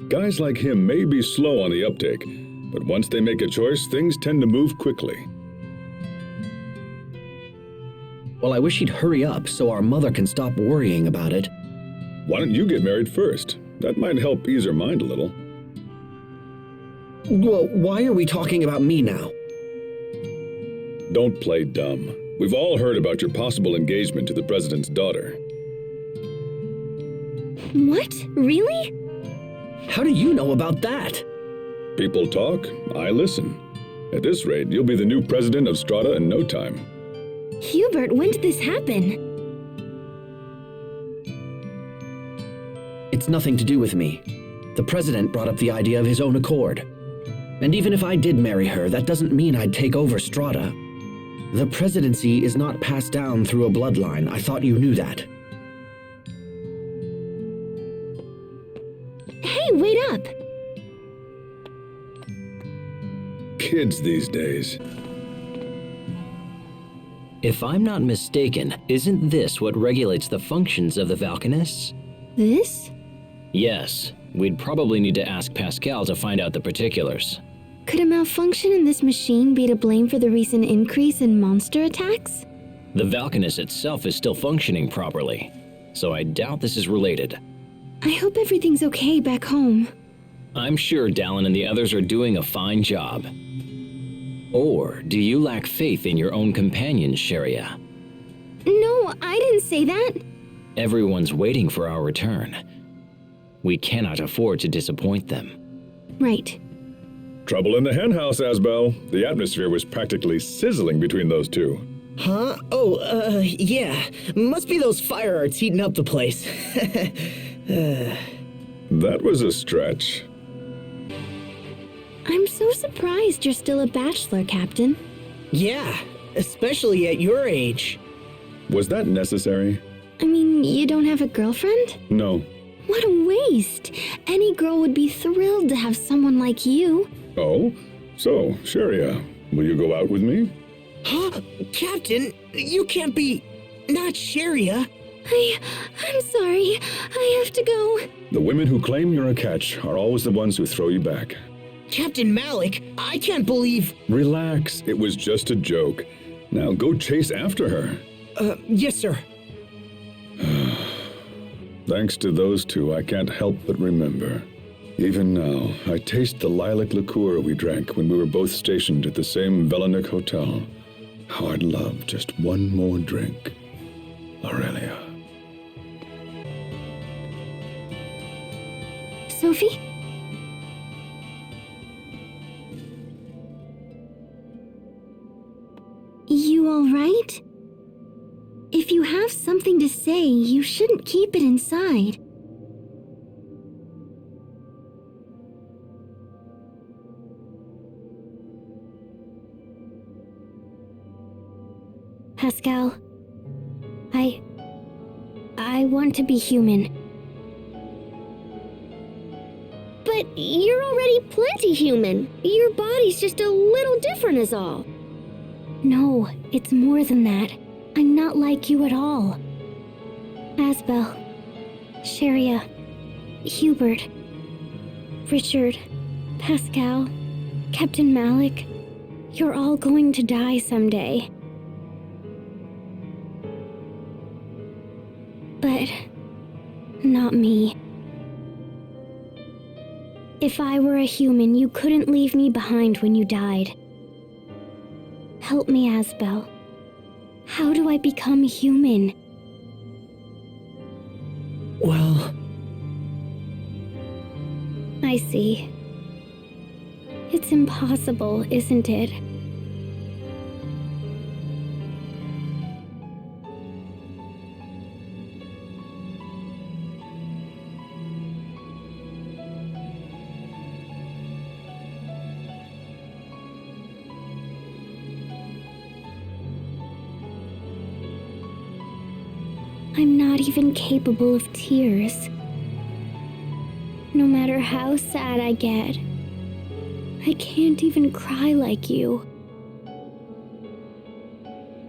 Guys like him may be slow on the uptake, but once they make a choice, things tend to move quickly. Well, I wish he'd hurry up so our mother can stop worrying about it. Why don't you get married first? That might help ease her mind a little. Well, why are we talking about me now? Don't play dumb. We've all heard about your possible engagement to the president's daughter. What? Really? How do you know about that? People talk, I listen. At this rate, you'll be the new president of Strata in no time. Hubert, when did this happen? It's nothing to do with me. The president brought up the idea of his own accord. And even if I did marry her, that doesn't mean I'd take over Strata. The presidency is not passed down through a bloodline. I thought you knew that. Hey, wait up! Kids these days. If I'm not mistaken, isn't this what regulates the functions of the Valkanists? This? Yes. We'd probably need to ask Pascal to find out the particulars. Could a malfunction in this machine be to blame for the recent increase in monster attacks? The Valkanist itself is still functioning properly, so I doubt this is related. I hope everything's okay back home. I'm sure Dallin and the others are doing a fine job. Or do you lack faith in your own companions, Cheria? No, I didn't say that. Everyone's waiting for our return. We cannot afford to disappoint them. Right. Trouble in the henhouse, Asbel. The atmosphere was practically sizzling between those two. Huh? Oh, yeah. Must be those fire arts heating up the place. That was a stretch. I'm so surprised you're still a bachelor, Captain. Yeah, especially at your age. Was that necessary? I mean, you don't have a girlfriend? No. What a waste! Any girl would be thrilled to have someone like you. Oh? So, Cheria, will you go out with me? Huh? Captain, you can't be... not Cheria. I'm sorry. I have to go. The women who claim you're a catch are always the ones who throw you back. Captain Malik, I can't believe... Relax, it was just a joke. Now go chase after her. Yes, sir. Thanks to those two, I can't help but remember. Even now, I taste the lilac liqueur we drank when we were both stationed at the same Velanik hotel. How I'd love just one more drink. Aurelia. Sophie? You all right? If you have something to say, you shouldn't keep it inside. Pascal, I want to be human. But you're already plenty human. Your body's just a little different is all. No, it's more than that. I'm not like you at all. Asbel, Cheria, Hubert, Richard, Pascal, Captain Malik, you're all going to die someday. But not me. If I were a human, you couldn't leave me behind when you died. Help me, Asbel. How do I become human? Well... I see. It's impossible, isn't it? I'm not even capable of tears. No matter how sad I get, I can't even cry like you.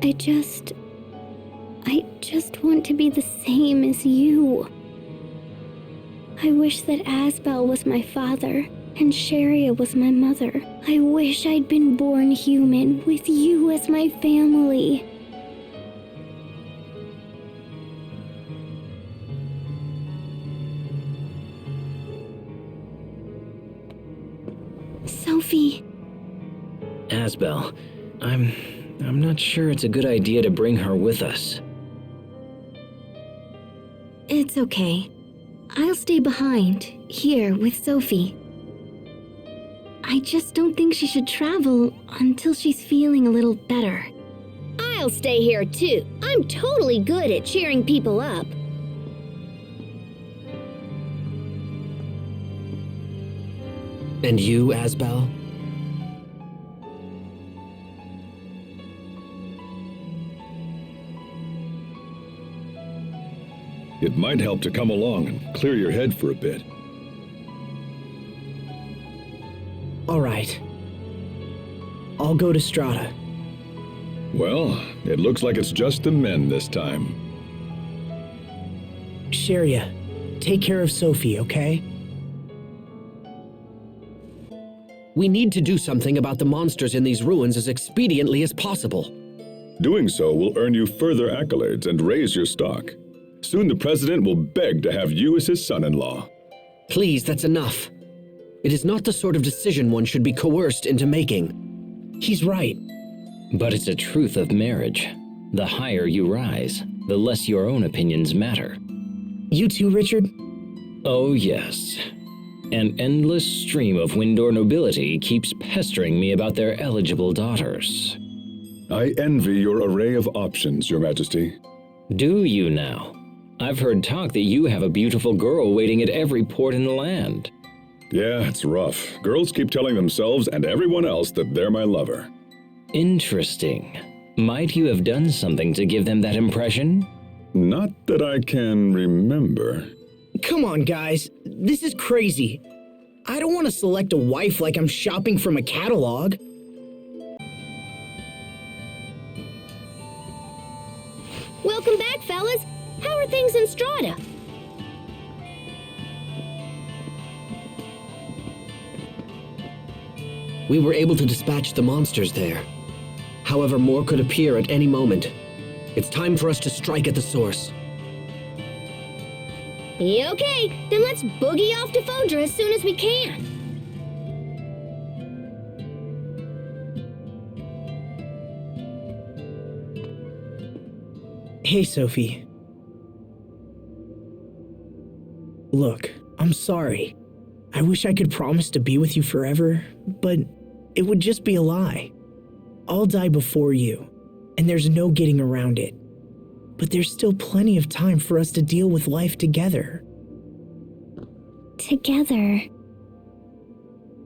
I just want to be the same as you. I wish that Asbel was my father and Cheria was my mother. I wish I'd been born human with you as my family. Sophie. Asbel, I'm not sure it's a good idea to bring her with us. It's okay. I'll stay behind, here with Sophie. I just don't think she should travel until she's feeling a little better. I'll stay here too. I'm totally good at cheering people up. And you, Asbel? It might help to come along and clear your head for a bit. All right. I'll go to Strata. Well, it looks like it's just the men this time. Cheria, take care of Sophie, okay? We need to do something about the monsters in these ruins as expediently as possible. Doing so will earn you further accolades and raise your stock. Soon the president will beg to have you as his son-in-law. Please, that's enough. It is not the sort of decision one should be coerced into making. He's right. But it's a truth of marriage. The higher you rise, the less your own opinions matter. You too, Richard? Oh, yes. An endless stream of Windor nobility keeps pestering me about their eligible daughters. I envy your array of options, Your Majesty. Do you now? I've heard talk that you have a beautiful girl waiting at every port in the land. Yeah, it's rough. Girls keep telling themselves and everyone else that they're my lover. Interesting. Might you have done something to give them that impression? Not that I can remember. Come on, guys. This is crazy. I don't want to select a wife like I'm shopping from a catalog. Welcome back, fellas. How are things in Strata? We were able to dispatch the monsters there. However, more could appear at any moment. It's time for us to strike at the source. Okay, then let's boogie off to Fodra as soon as we can. Hey, Sophie. Look, I'm sorry. I wish I could promise to be with you forever, but it would just be a lie. I'll die before you, and there's no getting around it. But there's still plenty of time for us to deal with life together. Together.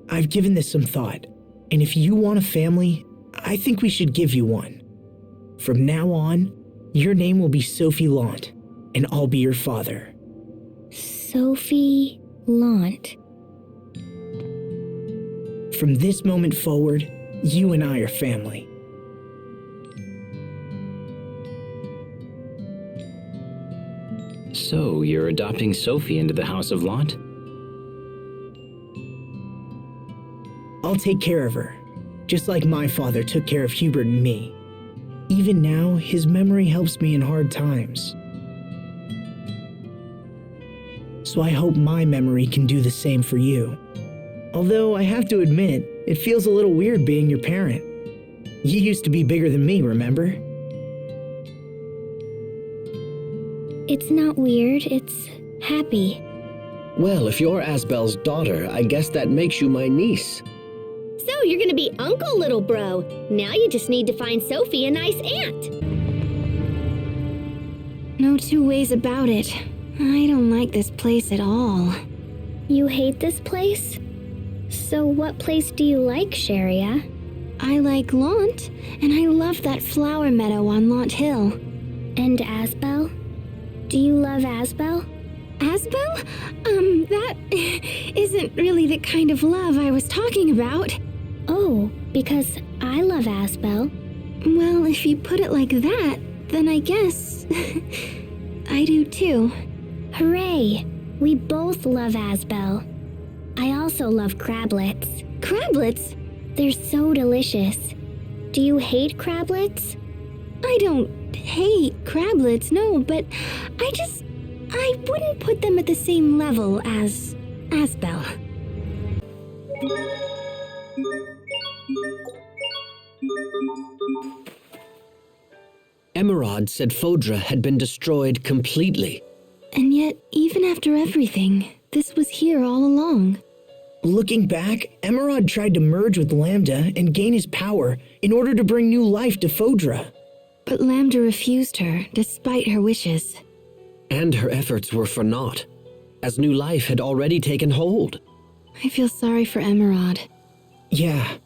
I've given this some thought, and if you want a family, I think we should give you one. From now on, your name will be Sophie Lant, and I'll be your father. Sophie Lant. From this moment forward, you and I are family. So, you're adopting Sophie into the House of Lant? I'll take care of her, just like my father took care of Hubert and me. Even now, his memory helps me in hard times. So I hope my memory can do the same for you. Although I have to admit, it feels a little weird being your parent. You used to be bigger than me, remember? It's not weird, it's happy. Well, if you're Asbel's daughter, I guess that makes you my niece. So you're gonna be Uncle Little Bro. Now you just need to find Sophie a nice aunt. No two ways about it. I don't like this place at all. You hate this place? So what place do you like, Cheria? I like Lant, and I love that flower meadow on Lant Hill. And Asbel? Do you love Asbel? Asbel? That isn't really the kind of love I was talking about. Oh, because I love Asbel. Well, if you put it like that, then I guess I do too. Hooray! We both love Asbel. I also love crablets. Crablets? They're so delicious. Do you hate crablets? I don't hate crablets, no, but I wouldn't put them at the same level as Asbel. Emerald said Fodra had been destroyed completely. And yet, even after everything, this was here all along. Looking back, Emerald tried to merge with Lambda and gain his power in order to bring new life to Fodra. But Lambda refused her, despite her wishes. And her efforts were for naught, as new life had already taken hold. I feel sorry for Emerald. Yeah,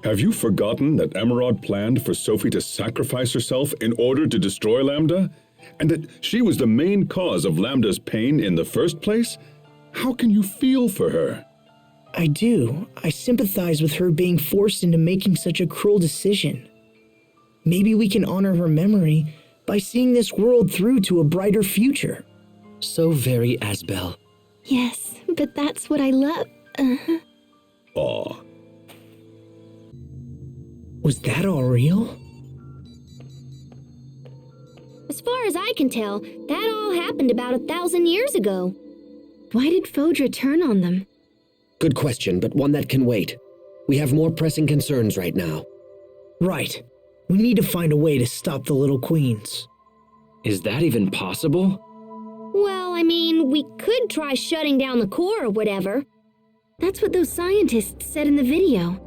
Have you forgotten that Emerald planned for Sophie to sacrifice herself in order to destroy Lambda? And that she was the main cause of Lambda's pain in the first place? How can you feel for her? I do. I sympathize with her being forced into making such a cruel decision. Maybe we can honor her memory by seeing this world through to a brighter future. So very Asbel. Yes, but that's what I love. Aw. Was that all real? As far as I can tell, that all happened about 1,000 years ago. Why did Fodra turn on them? Good question, but one that can wait. We have more pressing concerns right now. Right. We need to find a way to stop the little queens. Is that even possible? Well, I mean, we could try shutting down the core or whatever. That's what those scientists said in the video.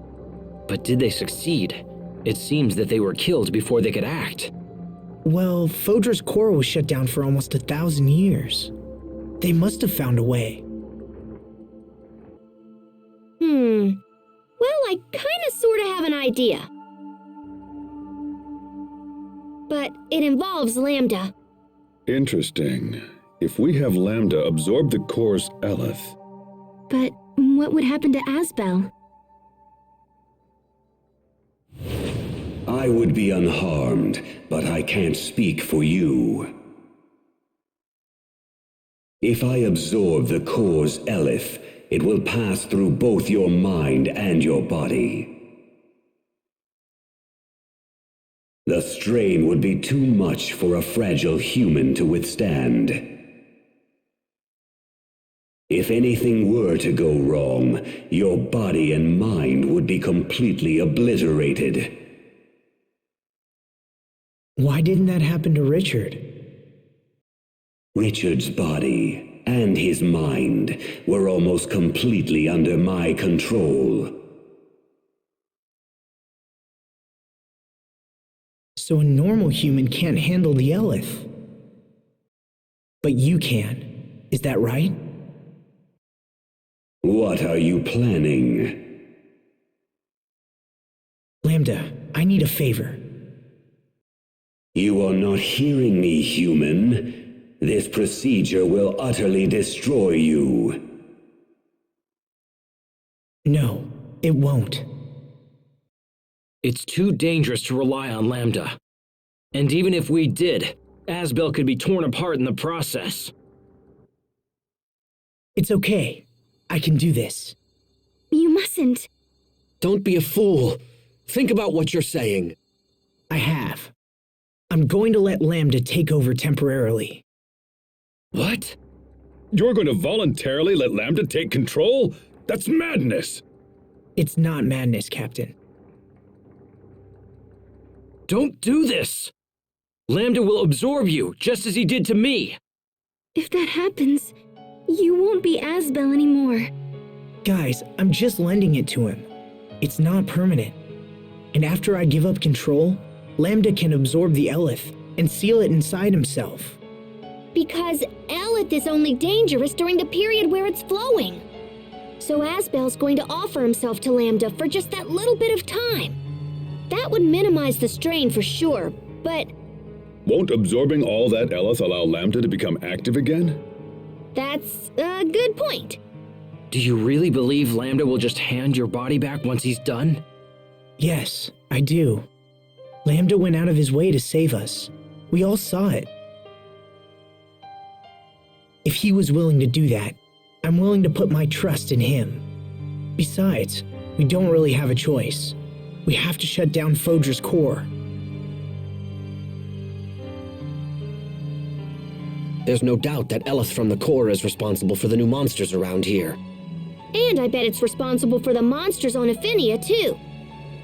But did they succeed? It seems that they were killed before they could act. Well, Fodra's core was shut down for almost 1,000 years. They must have found a way. Well, I kinda sorta have an idea. But it involves Lambda. Interesting. If we have Lambda absorb the core's Eleth, But what would happen to Asbel? I would be unharmed, but I can't speak for you. If I absorb the core's Eleth, it will pass through both your mind and your body. The strain would be too much for a fragile human to withstand. If anything were to go wrong, your body and mind would be completely obliterated. Why didn't that happen to Richard? Richard's body and his mind were almost completely under my control. So a normal human can't handle the Eleth. But you can. Is that right? What are you planning? Lambda, I need a favor. You are not hearing me, human. This procedure will utterly destroy you. No, it won't. It's too dangerous to rely on Lambda. And even if we did, Asbel could be torn apart in the process. It's okay. I can do this. You mustn't. Don't be a fool. Think about what you're saying. I have. I'm going to let Lambda take over temporarily. What? you're going to voluntarily let Lambda take control? That's madness! It's not madness, Captain. Don't do this! Lambda will absorb you, just as he did to me. If that happens, you won't be Asbel anymore. Guys, I'm just lending it to him. It's not permanent. And after I give up control, Lambda can absorb the Eleth and seal it inside himself. Because Eleth is only dangerous during the period where it's flowing. So Asbel's going to offer himself to Lambda for just that little bit of time. That would minimize the strain for sure, but... Won't absorbing all that Eleth allow Lambda to become active again? That's a good point. Do you really believe Lambda will just hand your body back once he's done? Yes, I do. Lambda went out of his way to save us. We all saw it. If he was willing to do that, I'm willing to put my trust in him. Besides, we don't really have a choice. We have to shut down Fodra's core. There's no doubt that Eleth from the core is responsible for the new monsters around here. And I bet it's responsible for the monsters on Affinia, too.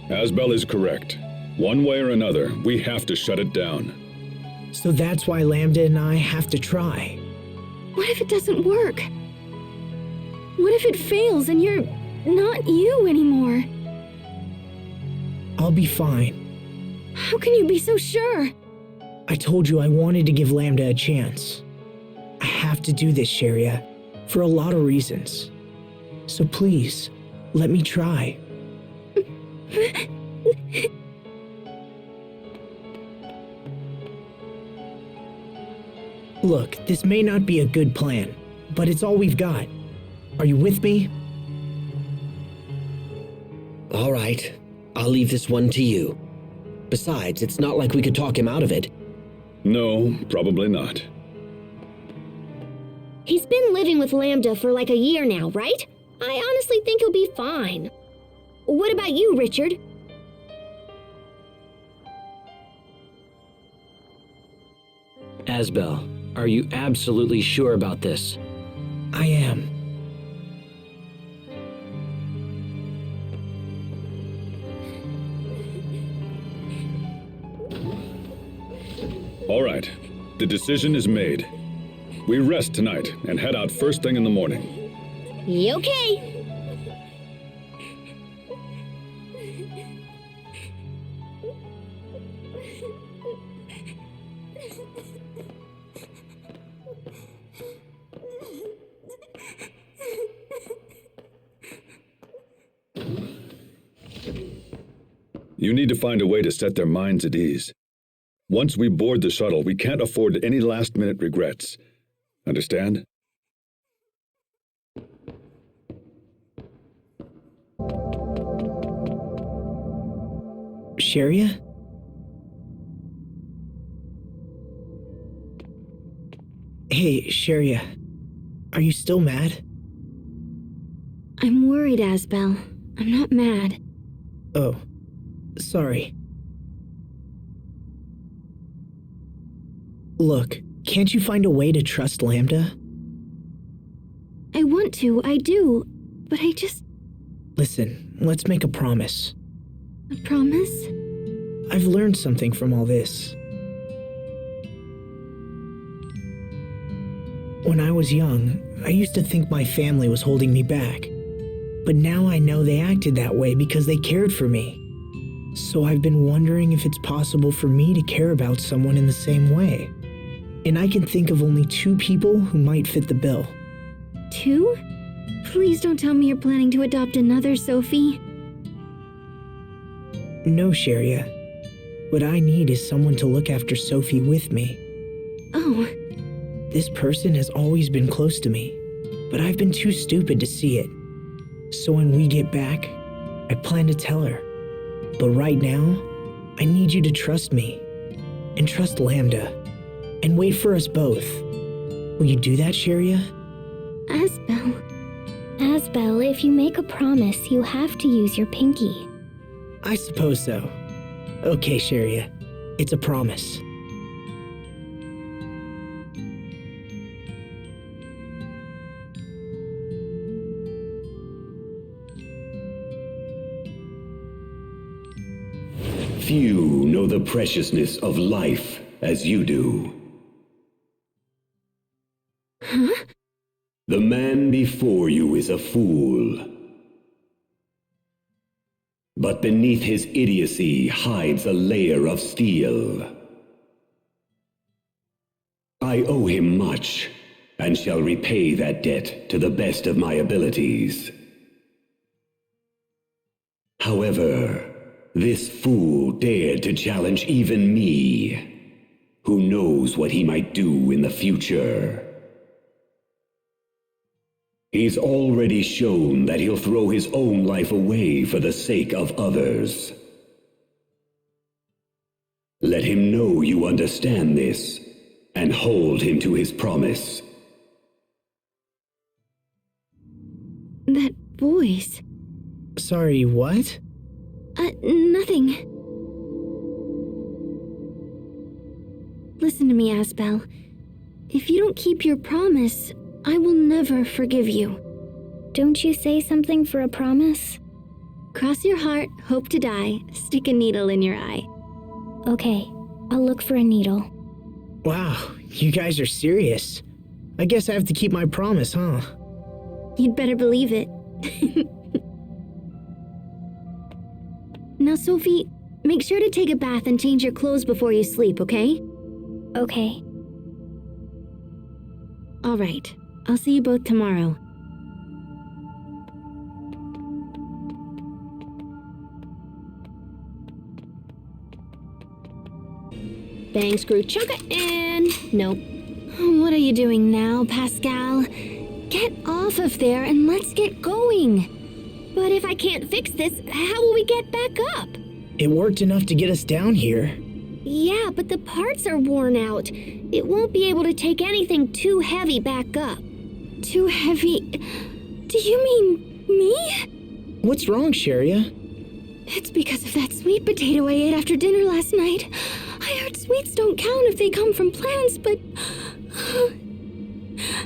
Asbel is correct. One way or another, we have to shut it down. So that's why Lambda and I have to try. What if it doesn't work? What if it fails and you're not you anymore? I'll be fine. How can you be so sure? I told you I wanted to give Lambda a chance. I have to do this, Cheria, for a lot of reasons. So please, let me try. Look, this may not be a good plan, but it's all we've got. Are you with me? All right, I'll leave this one to you. Besides, it's not like we could talk him out of it. No, probably not. He's been living with Lambda for like a year now, right? I honestly think he'll be fine. What about you, Richard? Asbel, are you absolutely sure about this? I am. All right, the decision is made. We rest tonight and head out first thing in the morning. Okay. You need to find a way to set their minds at ease. Once we board the shuttle, we can't afford any last-minute regrets. Understand? Cheria? Hey, Cheria. Are you still mad? I'm worried, Asbel. I'm not mad. Oh, sorry. Look, can't you find a way to trust Lambda? I want to, I do, but I just... Listen, let's make a promise. A promise? I've learned something from all this. When I was young, I used to think my family was holding me back. But now I know they acted that way because they cared for me. So I've been wondering if it's possible for me to care about someone in the same way. And I can think of only 2 people who might fit the bill. 2? Please don't tell me you're planning to adopt another, Sophie. No, Cheria. What I need is someone to look after Sophie with me. Oh. This person has always been close to me, but I've been too stupid to see it. So when we get back, I plan to tell her. But right now, I need you to trust me, and trust Lambda, and wait for us both. Will you do that, Cheria? Asbel. Asbel, if you make a promise, you have to use your pinky. I suppose so. Okay, Cheria. It's a promise. Few know the preciousness of life as you do. Huh? The man before you is a fool. But beneath his idiocy hides a layer of steel. I owe him much, and shall repay that debt to the best of my abilities. However, this fool dared to challenge even me. Who knows what he might do in the future? He's already shown that he'll throw his own life away for the sake of others. Let him know you understand this, and hold him to his promise. That voice. Sorry, what? Nothing. Listen to me, Asbel. If you don't keep your promise, I will never forgive you. Don't you say something for a promise? Cross your heart, hope to die, stick a needle in your eye. Okay, I'll look for a needle. Wow, you guys are serious. I guess I have to keep my promise, huh? You'd better believe it. Now, Sophie, make sure to take a bath and change your clothes before you sleep, okay? Okay. All right. I'll see you both tomorrow. bang, screw, chunka, and nope. What are you doing now, Pascal? Get off of there and let's get going. But if I can't fix this, how will we get back up? It worked enough to get us down here. Yeah, but the parts are worn out. It won't be able to take anything too heavy back up. Too heavy? Do you mean me? What's wrong, Cheria? It's because of that sweet potato I ate after dinner last night. I heard sweets don't count if they come from plants, but...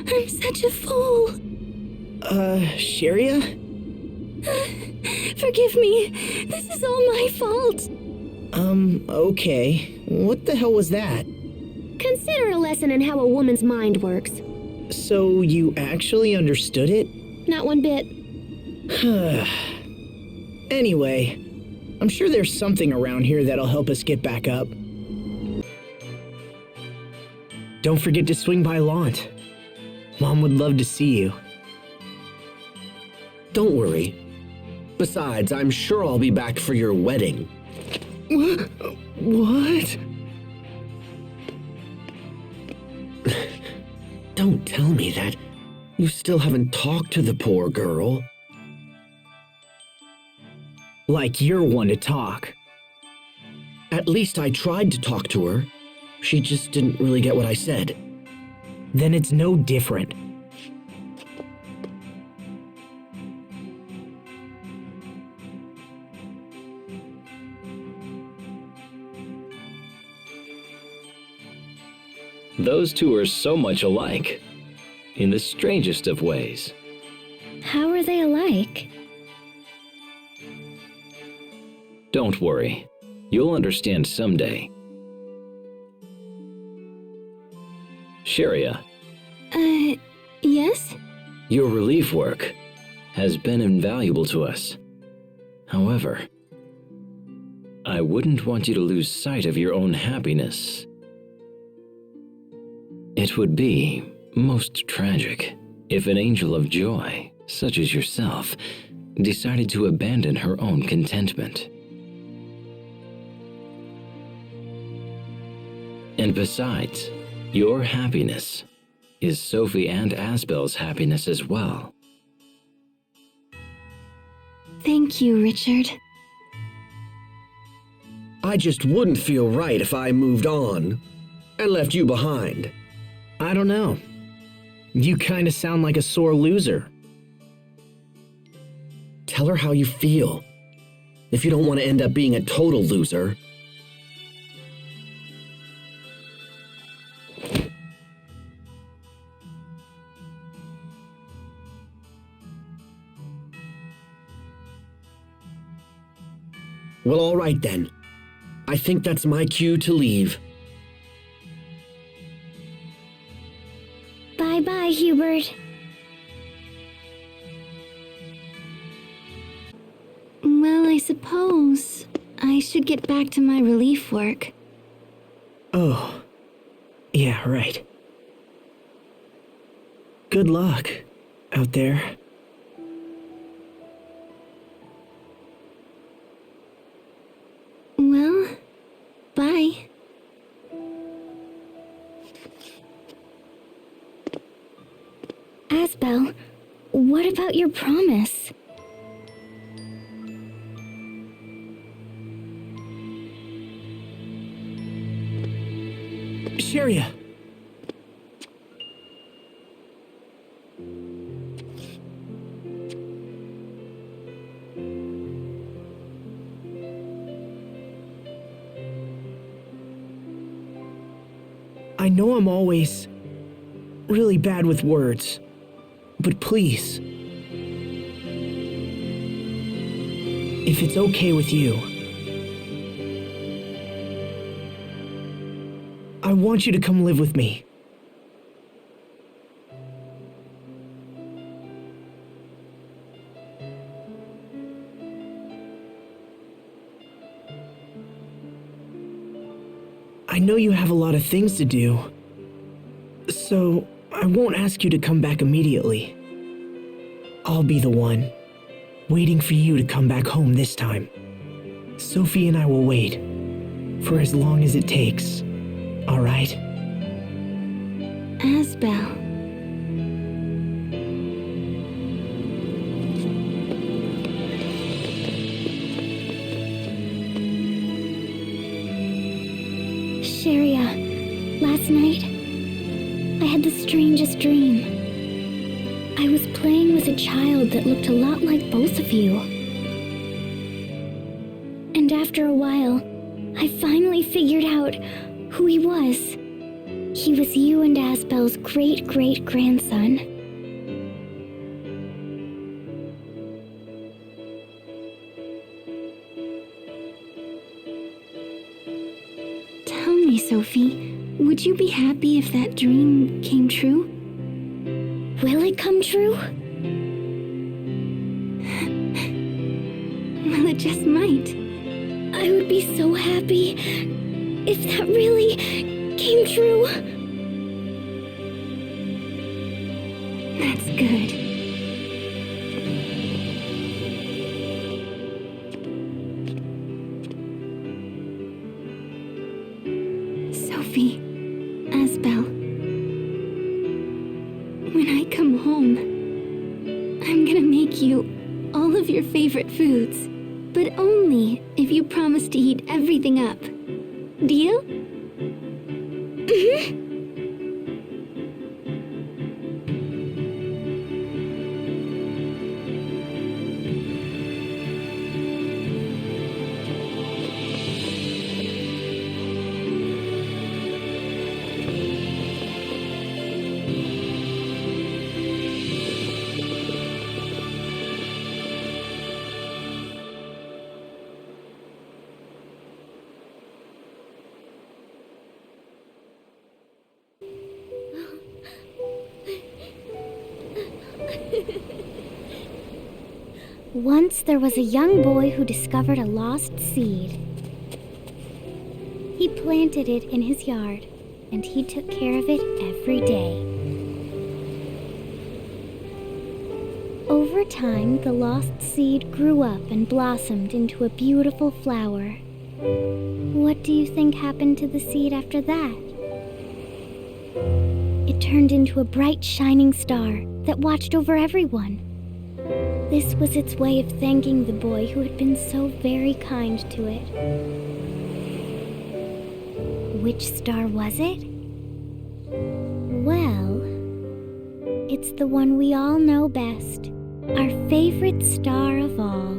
I'm such a fool. Cheria? Forgive me. This is all my fault. Okay. What the hell was that? Consider a lesson in how a woman's mind works. So you actually understood it? Not one bit. Anyway, I'm sure there's something around here that'll help us get back up. Don't forget to swing by Lant. Mom would love to see you. Don't worry. Besides, I'm sure I'll be back for your wedding. What? Don't tell me that. You still haven't talked to the poor girl. Like you're one to talk. At least I tried to talk to her. She just didn't really get what I said. Then it's no different. Those two are so much alike, in the strangest of ways. How are they alike? Don't worry, you'll understand someday. Cheria, Yes? your relief work has been invaluable to us. However, I wouldn't want you to lose sight of your own happiness. It would be most tragic if an angel of joy, such as yourself, decided to abandon her own contentment. And besides, your happiness is Sophie and Asbel's happiness as well. Thank you, Richard. I just wouldn't feel right if I moved on and left you behind. I don't know. You kinda sound like a sore loser. Tell her how you feel. If you don't want to end up being a total loser. Well, all right then. I think that's my cue to leave. Bye-bye, Hubert. Well, I suppose I should get back to my relief work. Oh. Yeah, right. Good luck out there. Well, bye. Asbel, what about your promise? Cheria! I know I'm always really bad with words, but please, if it's okay with you, I want you to come live with me. I know you have a lot of things to do, so I won't ask you to come back immediately. I'll be the one, waiting for you to come back home this time. Sophie and I will wait, for as long as it takes. All right. Asbel. Cheria, last night, I had the strangest dream. I was playing with a child that looked a lot like both of you. And after a while, I finally figured out who he was. He was you and Asbel's great-great-grandson. Tell me, Sophie, would you be happy if that dream came true? Will it come true? Well, it just might. I would be so happy if that really came true. That's good. Sophie, Asbel, when I come home, I'm gonna make you all of your favorite foods, but only if you promise to heat everything up. Deal? Once there was a young boy who discovered a lost seed. He planted it in his yard, and he took care of it every day. Over time, the lost seed grew up and blossomed into a beautiful flower. What do you think happened to the seed after that? It turned into a bright, shining star that watched over everyone. This was its way of thanking the boy who had been so very kind to it. Which star was it? Well, it's the one we all know best, our favorite star of all.